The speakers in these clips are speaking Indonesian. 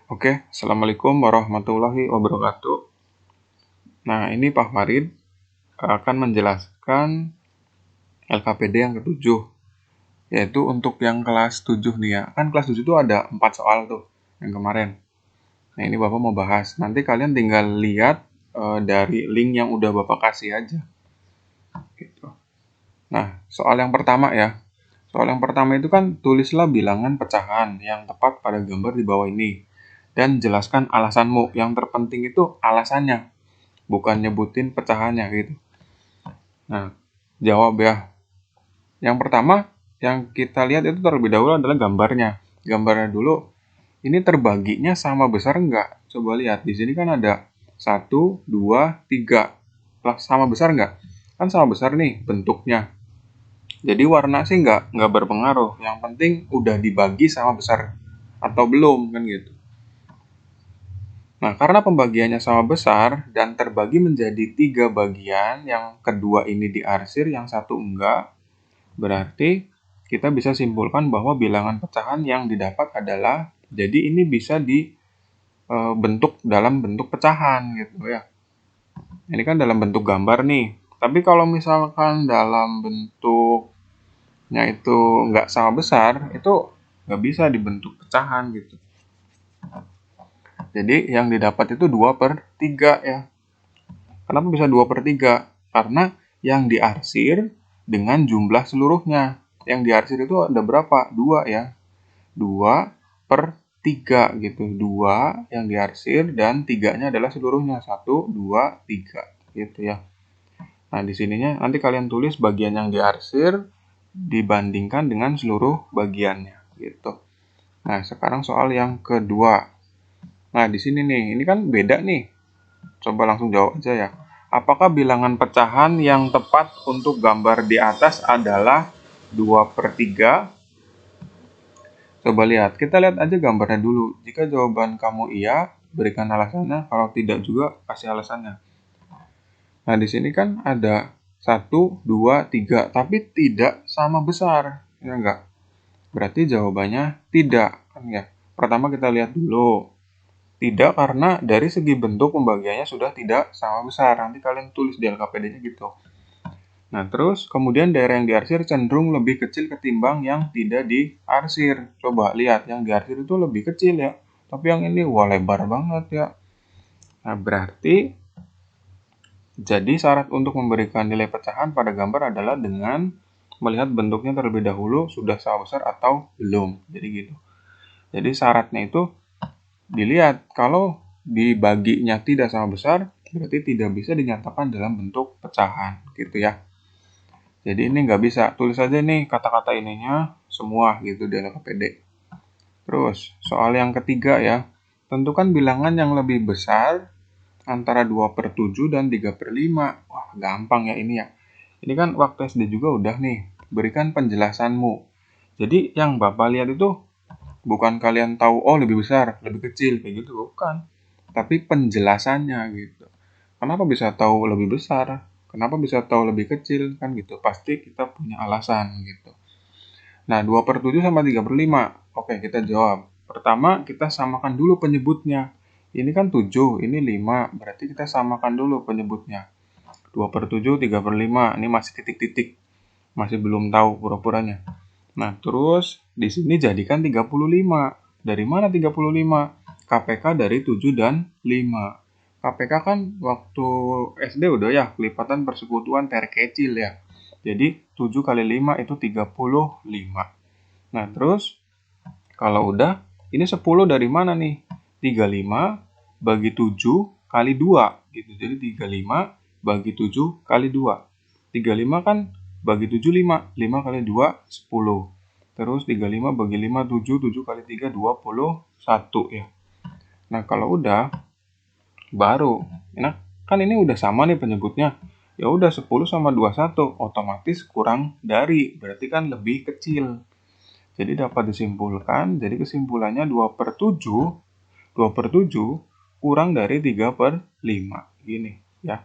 Oke, Assalamualaikum warahmatullahi wabarakatuh. Nah, ini Pak Farid akan menjelaskan LKPD yang ketujuh, yaitu untuk yang kelas 7 nih ya. Kan kelas 7 itu ada 4 soal tuh, yang kemarin. Nah, ini Bapak mau bahas. Nanti kalian tinggal lihat dari link yang udah Bapak kasih aja. Gitu. Nah, soal yang pertama ya. Soal yang pertama itu kan tulislah bilangan pecahan yang tepat pada gambar di bawah ini. Dan jelaskan alasanmu. Yang terpenting itu alasannya, bukan nyebutin pecahannya gitu. Nah, jawab ya. Yang pertama, yang kita lihat itu terlebih dahulu adalah gambarnya. Gambarnya dulu, ini terbaginya sama besar enggak? Coba lihat, di sini kan ada 1, 2, 3. Lah, sama besar enggak? Kan sama besar nih bentuknya. Jadi warna sih enggak berpengaruh. Yang penting udah dibagi sama besar atau belum kan gitu. Nah, karena pembagiannya sama besar dan terbagi menjadi 3 bagian, yang kedua ini diarsir, yang satu enggak, berarti kita bisa simpulkan bahwa bilangan pecahan yang didapat adalah, jadi ini bisa dibentuk dalam bentuk pecahan gitu ya. Ini kan dalam bentuk gambar nih. Tapi kalau misalkan dalam bentuknya itu enggak sama besar, itu nggak bisa dibentuk pecahan gitu. Jadi yang didapat itu 2/3 ya. Kenapa bisa 2/3? Karena yang diarsir dengan jumlah seluruhnya. Yang diarsir itu ada berapa? 2 ya. 2/3 gitu. 2 yang diarsir dan 3-nya adalah seluruhnya. 1, 2, 3 gitu ya. Nah, di sininya nanti kalian tulis bagian yang diarsir dibandingkan dengan seluruh bagiannya gitu. Nah, sekarang soal yang kedua. Nah, di sini nih, ini kan beda nih. Coba langsung jawab aja ya. Apakah bilangan pecahan yang tepat untuk gambar di atas adalah 2/3? Coba lihat. Kita lihat aja gambarnya dulu. Jika jawaban kamu iya, berikan alasannya. Kalau tidak juga, kasih alasannya. Nah, di sini kan ada 1, 2, 3. Tapi tidak sama besar. Ya enggak? Berarti jawabannya tidak. Kan ya? Pertama kita lihat dulu. Tidak, karena dari segi bentuk pembagiannya sudah tidak sama besar. Nanti kalian tulis di LKPD-nya gitu. Nah, terus kemudian daerah yang diarsir cenderung lebih kecil ketimbang yang tidak diarsir. Coba lihat, yang diarsir itu lebih kecil ya. Tapi yang ini, wah lebar banget ya. Nah, berarti jadi syarat untuk memberikan nilai pecahan pada gambar adalah dengan melihat bentuknya terlebih dahulu sudah sama besar atau belum. Jadi gitu. Jadi syaratnya itu dilihat, kalau dibaginya tidak sama besar, berarti tidak bisa dinyatakan dalam bentuk pecahan, gitu ya. Jadi ini nggak bisa, tulis aja nih kata-kata ininya semua gitu di LKPD. Terus, soal yang ketiga ya, tentukan bilangan yang lebih besar antara 2/7 dan 3/5. Wah, gampang ya ini ya. Ini kan waktu SD juga udah nih, berikan penjelasanmu. Jadi yang Bapak lihat itu bukan kalian tahu, oh lebih besar, lebih kecil, kayak gitu, bukan. Tapi penjelasannya gitu. Kenapa bisa tahu lebih besar? Kenapa bisa tahu lebih kecil? Kan gitu. Pasti kita punya alasan gitu. Nah, 2/7 sama 3/5. Oke, kita jawab. Pertama, kita samakan dulu penyebutnya. Ini kan 7, ini 5. Berarti kita samakan dulu penyebutnya. 2/7, 3/5. Ini masih titik-titik. Masih belum tahu pura-puranya. Nah, terus di sini jadikan 35. Dari mana 35? KPK dari 7 dan 5. KPK kan waktu SD udah ya, kelipatan persekutuan terkecil ya. Jadi 7 kali 5 itu 35. Nah, terus kalau udah, ini 10 dari mana nih? 35 bagi 7 kali 2 gitu. Jadi 35 bagi 7 kali 2. 35 kan bagi 7 5. 5 kali 2 10. Terus 35 bagi 5 7. 7 kali 3 21 ya. Nah, kalau udah baru. Nah, kan ini udah sama nih penyebutnya. Ya udah 10 sama 21 otomatis kurang dari, berarti kan lebih kecil. Jadi dapat disimpulkan, jadi kesimpulannya 2/7 kurang dari 3/5. Gini ya.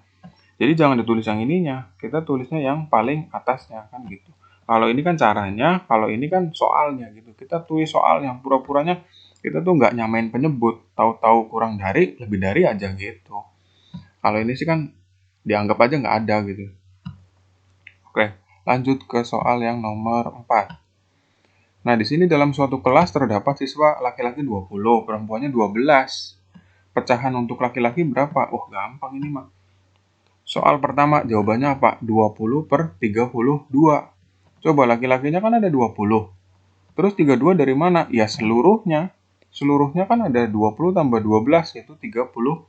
Jadi jangan ditulis yang ininya, kita tulisnya yang paling atasnya kan gitu. Kalau ini kan caranya, kalau ini kan soalnya gitu. Kita tulis soal yang pura-puranya Kita tuh nggak nyamain penyebut, tahu-tahu kurang dari, lebih dari aja gitu. Kalau ini sih kan dianggap aja nggak ada gitu. Oke, lanjut ke soal yang nomor 4. Nah, di sini dalam suatu kelas terdapat siswa laki-laki 20, perempuannya 12. Pecahan untuk laki-laki berapa? Wah, gampang ini, Mak. Soal pertama, jawabannya apa? 20 per 32. Coba laki-lakinya kan ada 20. Terus 32 dari mana? Ya seluruhnya. Seluruhnya kan ada 20 tambah 12, yaitu 32.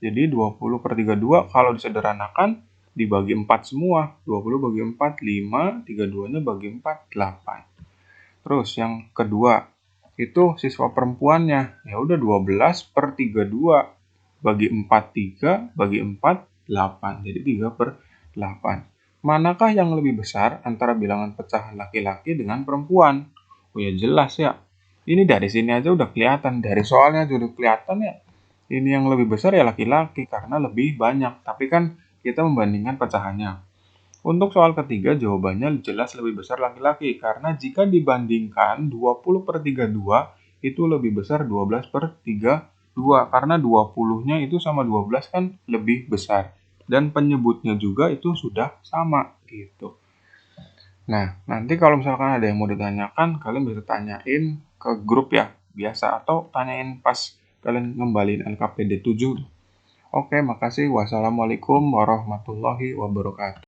Jadi 20 per 32 kalau disederhanakan dibagi 4 semua. 20 bagi 4, 5. 32-nya bagi 4, 8. Terus yang kedua, itu siswa perempuannya. Ya udah 12 per 32. Bagi 4, 3. Bagi 4, 8. Jadi 3 per 8. Manakah yang lebih besar antara bilangan pecahan laki-laki dengan perempuan? Oh ya jelas ya. Ini dari sini aja udah kelihatan. Dari soalnya aja udah kelihatan ya. Ini yang lebih besar ya laki-laki karena lebih banyak. Tapi kan kita membandingkan pecahannya. Untuk soal ketiga, jawabannya jelas lebih besar laki-laki, karena jika dibandingkan 20 per 32, itu lebih besar 12 per 32, karena 20-nya itu sama 12 kan lebih besar. Dan penyebutnya juga itu sudah sama, gitu. Nah, nanti kalau misalkan ada yang mau ditanyakan, kalian bisa tanyain ke grup ya, biasa, atau tanyain pas kalian ngembaliin LKPD 7. Oke, makasih. Wassalamualaikum warahmatullahi wabarakatuh.